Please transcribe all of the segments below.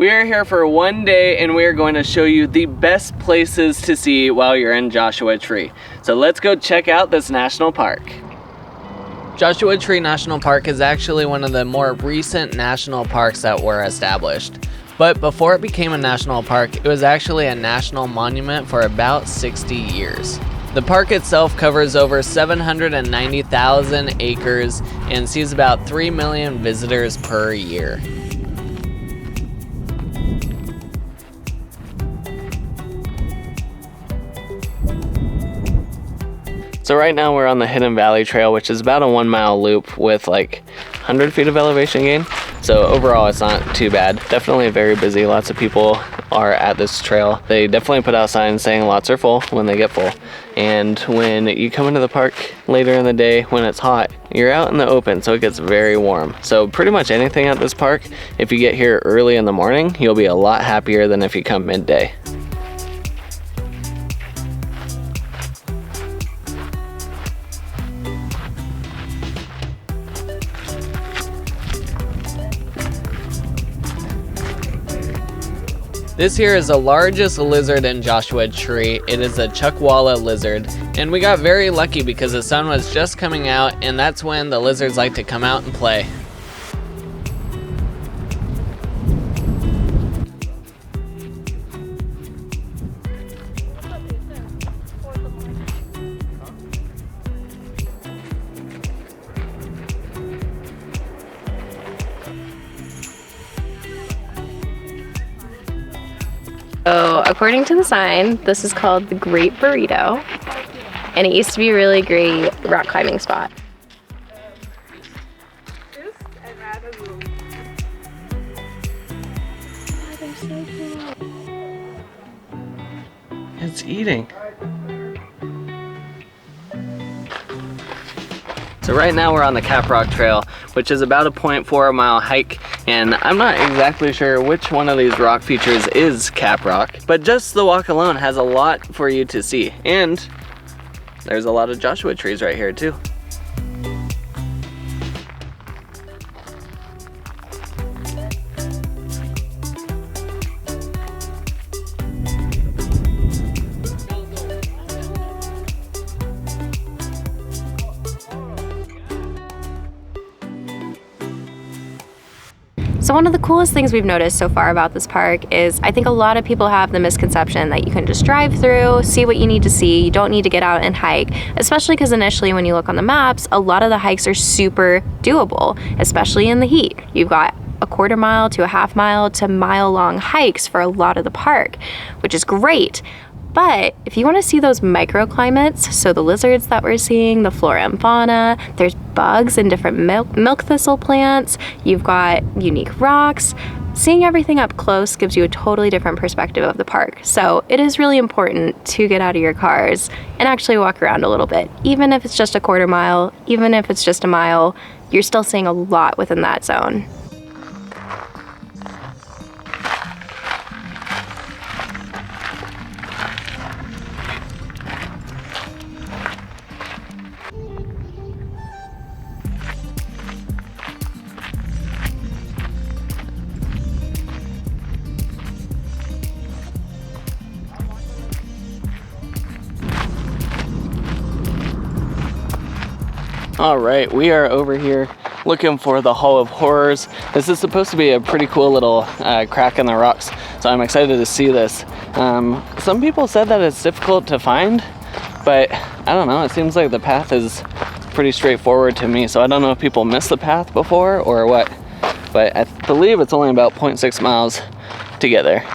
We are here for one day and we are going to show you the best places to see while you're in Joshua Tree. So let's go check out this national park. Joshua Tree National Park is actually one of the more recent national parks that were established. But before it became a national park, it was actually a national monument for about 60 years. The park itself covers over 790,000 acres and sees about 3 million visitors per year. So right now we're on the Hidden Valley Trail, which is about a 1 mile loop with like 100 feet of elevation gain. So overall it's not too bad. Definitely very busy. Lots of people are at this trail. They definitely put out signs saying lots are full when they get full. And when you come into the park later in the day when it's hot, you're out in the open, so it gets very warm. So pretty much anything at this park, if you get here early in the morning, you'll be a lot happier than if you come midday. This here is the largest lizard in Joshua Tree. It is a Cholla lizard, and we got very lucky because the sun was just coming out, and that's when the lizards like to come out and play. So according to the sign, this is called the Great Burrito, and it used to be a really great rock climbing spot. It's eating. So right now we're on the Cap Rock Trail, which is about a 0.4 mile hike, and I'm not exactly sure which one of these rock features is Cap Rock, but just the walk alone has a lot for you to see. And there's a lot of Joshua trees right here too. So one of the coolest things we've noticed so far about this park is I think a lot of people have the misconception that you can just drive through, see what you need to see, you don't need to get out and hike, especially because initially when you look on the maps, a lot of the hikes are super doable, especially in the heat. You've got a quarter mile to a half mile to mile long hikes for a lot of the park, which is great. But if you want to see those microclimates, so the lizards that we're seeing, the flora and fauna, there's bugs and different milk thistle plants, you've got unique rocks, seeing everything up close gives you a totally different perspective of the park. So it is really important to get out of your cars and actually walk around a little bit. Even if it's just a quarter mile, even if it's just a mile, you're still seeing a lot within that zone. All right, we are over here looking for the Hall of Horrors. This is supposed to be a pretty cool little crack in the rocks, so I'm excited to see this. Some people said that it's difficult to find, but I don't know, it seems like the path is pretty straightforward to me, so I don't know if people missed the path before or what, but I believe it's only about 0.6 miles to get there.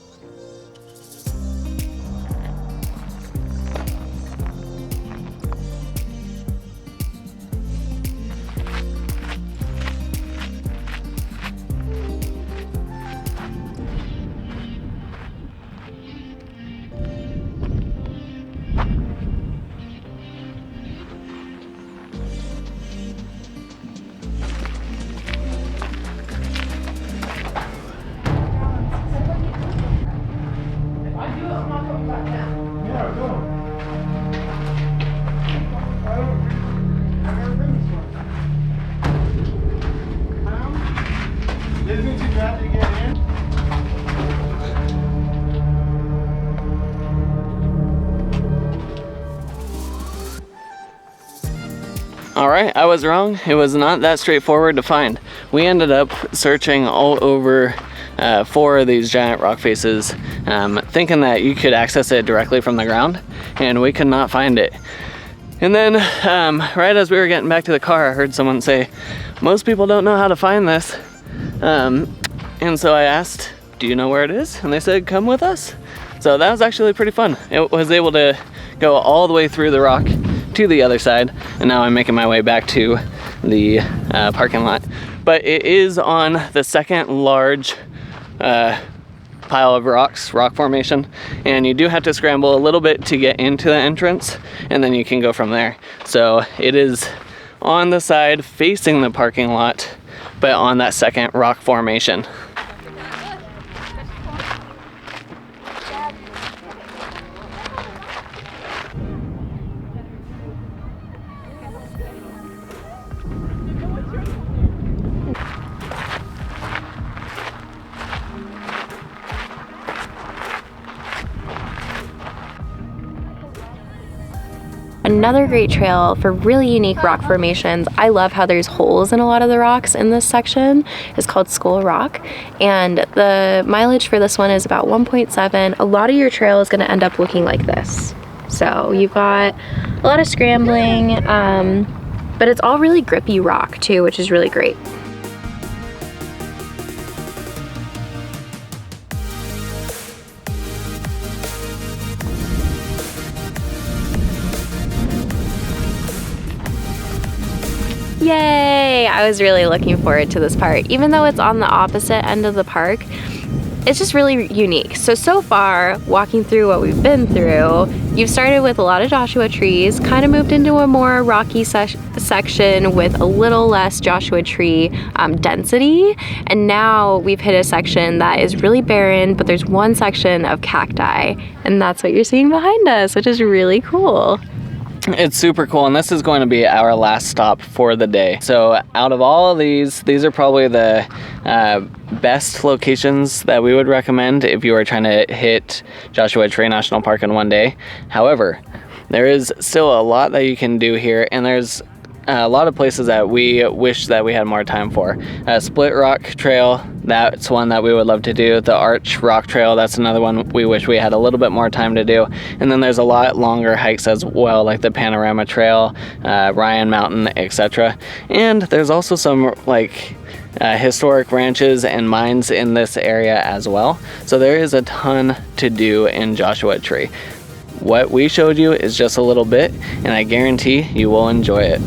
right, I was wrong. It was not that straightforward to find. We ended up searching all over 4 of these giant rock faces, thinking that you could access it directly from the ground, and we could not find it. And then right as we were getting back to the car, I heard someone say, most people don't know how to find this. And so I asked, do you know where it is? And they said, come with us. So that was actually pretty fun. It was able to go all the way through the rock to the other side, and now I'm making my way back to the parking lot. But it is on the second large pile of rocks, rock formation, and you do have to scramble a little bit to get into the entrance, and then you can go from there. So it is on the side facing the parking lot, but on that second rock formation. Another great trail for really unique rock formations. I love how there's holes in a lot of the rocks in this section. It's called Skull Rock, and the mileage for this one is about 1.7. A lot of your trail is going to end up looking like this. So you've got a lot of scrambling, but it's all really grippy rock too, which is really great. Yay! I was really looking forward to this part. Even though it's on the opposite end of the park, it's just really unique. So far, walking through what we've been through, you've started with a lot of Joshua trees, kind of moved into a more rocky section with a little less Joshua tree density, and now we've hit a section that is really barren, but there's one section of cacti, and that's what you're seeing behind us, which is really cool. It's super cool, and this is going to be our last stop for the day. So out of all of these are probably the best locations that we would recommend if you are trying to hit Joshua Tree National Park in one day. However, there is still a lot that you can do here, and there's a lot of places that we wish that we had more time for. Split Rock Trail, that's one that we would love to do. The Arch Rock Trail, that's another one we wish we had a little bit more time to do. And then there's a lot longer hikes as well, like the Panorama Trail, BRYAN Mountain, etc. And there's also some like historic ranches and mines in this area as well. So there is a ton to do in Joshua Tree. What we showed you is just a little bit, and I guarantee you will enjoy it.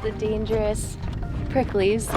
The dangerous pricklies.